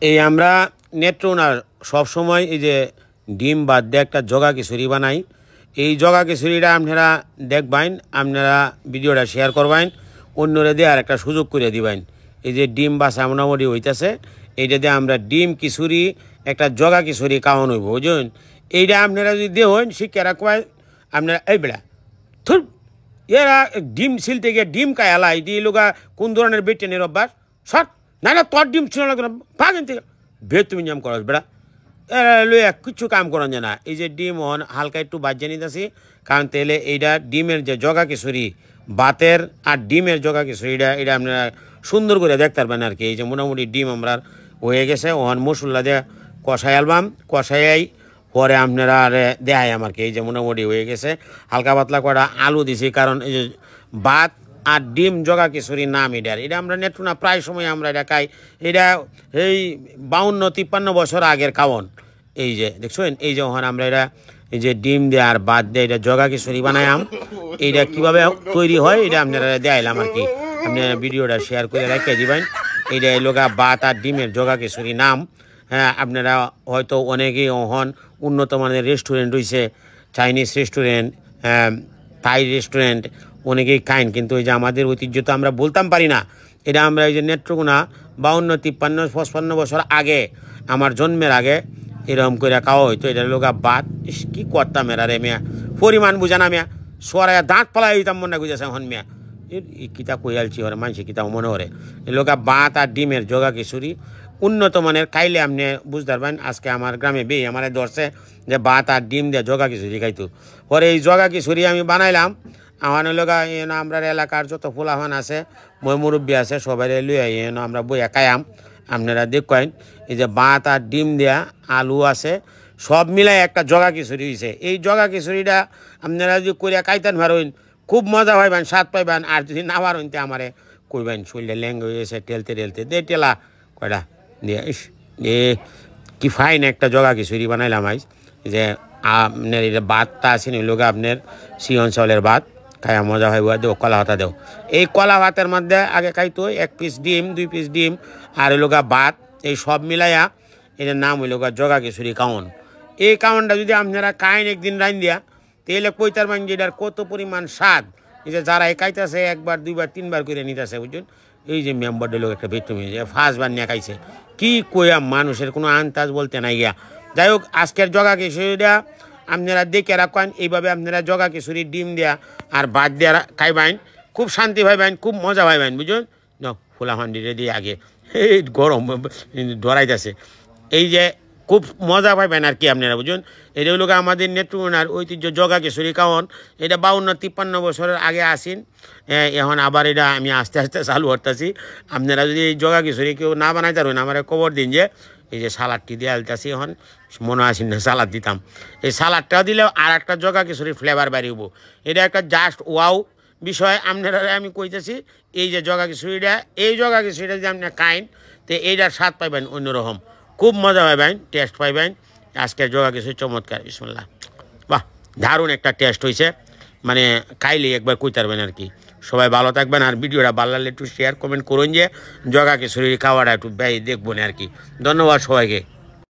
এই আমরা নেত্রকোনার সবসময় এই যে ডিম বাদ দিয়ে একটা জগা খিচুড়ি বানাই। এই জগা খিচুড়িটা আপনারা দেখবেন, আপনারা ভিডিওটা শেয়ার করবেন, অন্যরা দিয়ে আর একটা সুযোগ করে দিবেন। এই যে ডিম বাসা মোটামুটি হইতেছে, এইটা দিয়ে আমরা ডিম খিচুড়ি একটা জগা খিচুড়ি খাওয়ানো হইব, বুঝলেন। এইটা আপনারা যদি দেন শিক্ষা রাখবেন, আপনারা এই বেড়া থুর এরা ডিম ছিলতে গিয়ে ডিম কায়ালা এটি লোকা কোন ধরনের বেটেনের অভ্যাস সট না না তোর ডিম ছিল না ভাগেন থেকে বে তুমি নিয়ম করো বেড়া এরা লইয়া কিচ্ছু কাম করেন যে না। এই যে ডিম হন হালকা একটু বাজিয়ে নিতেছি, কারণ তেলে এইটা ডিমের যে জগা খিচুড়ি বাতের আর ডিমের জগা খিচুড়িটা এটা আপনারা সুন্দর করে দেখতে পারবেন আর কি। এই যে মোটামুটি ডিম আমরা হয়ে গেছে, ওহন মশলা দিয়ে কষাই আলবাম, কষাই পরে আপনারা আর দেখাই আমার কি। এই যে মোটামুটি হয়ে গেছে, হালকা পাতলা কটা আলু দিছি, কারণ এই যে ভাত আর ডিম জগা খিচুড়ির নাম এটার। এটা আমরা নেত্রকোনা প্রায় সময় আমরা এটা খাই। এটা এই 52-53 বছর আগের খাওয়ন। এই যে দেখছেন, এই যে ওখানে আমরা এটা এই যে ডিম দিয়ে আর ভাত দিয়ে এটা জগা খিচুড়ি বানাইলাম। এইটা কীভাবে তৈরি হয় এটা আপনারা দেখাইলাম আর কি। আপনারা ভিডিওটা শেয়ার করে রেখে দিবেন। এইটা এলোকা ভাত আর ডিমের জগা খিচুড়ি নাম। হ্যাঁ, আপনারা হয়তো অনেকেই হন উন্নত মানের রেস্টুরেন্ট রয়েছে, চাইনিজ রেস্টুরেন্ট, থাই রেস্টুরেন্ট, অনেকেই খাইন, কিন্তু এই যে আমাদের ঐতিহ্য তো আমরা বলতাম পারি না। এটা আমরা এই যে নেত্রকোনা 52-53-55 বছর আগে, আমার জন্মের আগে এরকম করে খাওয়া হইতো। এটা লোকা ভাত কি করতাম এরা রে মিয়া, পরিমাণ বুঝা না মিয়া, সরাইয়া দাঁত পালাই দিতাম মনে বুঝেছে এখন মিয়া কিতা কইয়ালছি ওরা মানুষ কিতা মনে করে। এই লোকা ভাত আর ডিমের জগা খিচুড়ি উন্নত মানের খাইলে আপনি বুঝতে পারবেন। আজকে আমার গ্রামে বে আমার ধরছে যে ভাত আর ডিম দিয়ে জগা খিচুড়ি খাইতো। পরে এই জগা খিচুড়ি আমি বানাইলাম। আমার লোকা এন আমরা এলাকার যত ফুলাফান আছে, মই মুরব্বী আছে, সবাই লুয়ে এন আমরা বইয়া খাইয়াম। আপনারা দেখেন এই যে ভাত আর ডিম দেয়া আলু আছে, সব মিলাই একটা জগা খিচুড়ি হয়েছে। এই জগা খিচুড়িটা আপনারা যদি করিয়া খাইতেন পারেন, খুব মজা পাইবেন, স্বাদ পাইবেন। আর যদি না পারেন তো আমারে কইবেন শরীরে ল্যাঙ্গ হয়েছে টেলতে টেলতে দে টেলা কয়টা দিয়ে ইস এ কি ফাইন একটা জগা খিচুড়ি বানাইলাম আইস। যে আপনার এটা ভাতটা আছে নি লোক আপনার সিয়ন চাউলের ভাত খাইয়া মজা হয় দেও, কলা ভাতা দেও। এই কলা ভাতের মধ্যে আগে খাইতো 1 পিস ডিম, 2 পিস ডিম আর লোকা ভাত, এই সব মিলাইয়া এটার নাম হইল জগা খিচুড়ি কাউন। এই কাউনটা যদি আপনারা খাইন একদিন রাইন দিয়া, তাহলে কইতার মান যে এটার কত পরিমাণ স্বাদ। এই যে যারা এই খাইতেছে 1 বার 2 বার 3 বার করে নিতেছে, বুঝছেন। এই যে মেম্বারদের লোক একটা বেতমি যে 1 বার নিয়ে খাইছে, কি কইয়া মানুষের কোনো আন্দাজ বলতে নাই গিয়া। যাই হোক, আজকের জগা খিচুড়িটা আপনারা দেখে রাখেন, এইভাবে আপনারা জগা খিচুড়ি ডিম দেয়া আর ভাত দেওয়া খাইবেন, খুব শান্তি পাইবেন, খুব মজা পাইবেন, বুঝুন। ফুলা হান্ডিরে দিয়ে আগে এই গরম ধরাইতেছে, এই যে খুব মজা পাইবেন আর কি আপনারা, বুঝুন। এটা হলো আমাদের নেত্রকোনার ঐতিহ্য জগা খিচুড়ি খাওয়ান। এটা 52-53 বছরের আগে আসেন, এখন আবার এটা আমি আস্তে আস্তে চালু করতেছি। আপনারা যদি এই জগা খিচুড়ি কেউ না বানাইতে পারবেন, আমার খবর দিন। যে এই যে সালাডটি দিয়ে আলতেছি, এখন মনে আসেন না সালাদ দিতাম, এই সালাডটাও দিলেও আর একটা জগা খিচুড়ির ফ্লেভার বাড়িব। এটা একটা জাস্ট ওয়াও বিষয় আপনারা আমি কইতেছি। এই যে জগা খিচুড়িটা, এই জগা খিচুড়িটা যদি আপনি খাইন তো এইটার স্বাদ পাইবেন অন্যরকম, খুব মজা পাইবেন, টেস্ট পাইবেন। আজকের জগা খিচুড়ি চমৎকার, বিসমিল্লাহ, বাহ দারুণ একটা টেস্ট হয়েছে, মানে খাইলে একবার কইতে পারবেন আর কি। সবাই ভালো থাকবেন, আর ভিডিওটা ভালো লাগলে একটু শেয়ার কমেন্ট করুন, যে জগা খিচুড়ি খাওয়াটা একটু ব্যয় দেখবেন আর কি। ধন্যবাদ সবাইকে।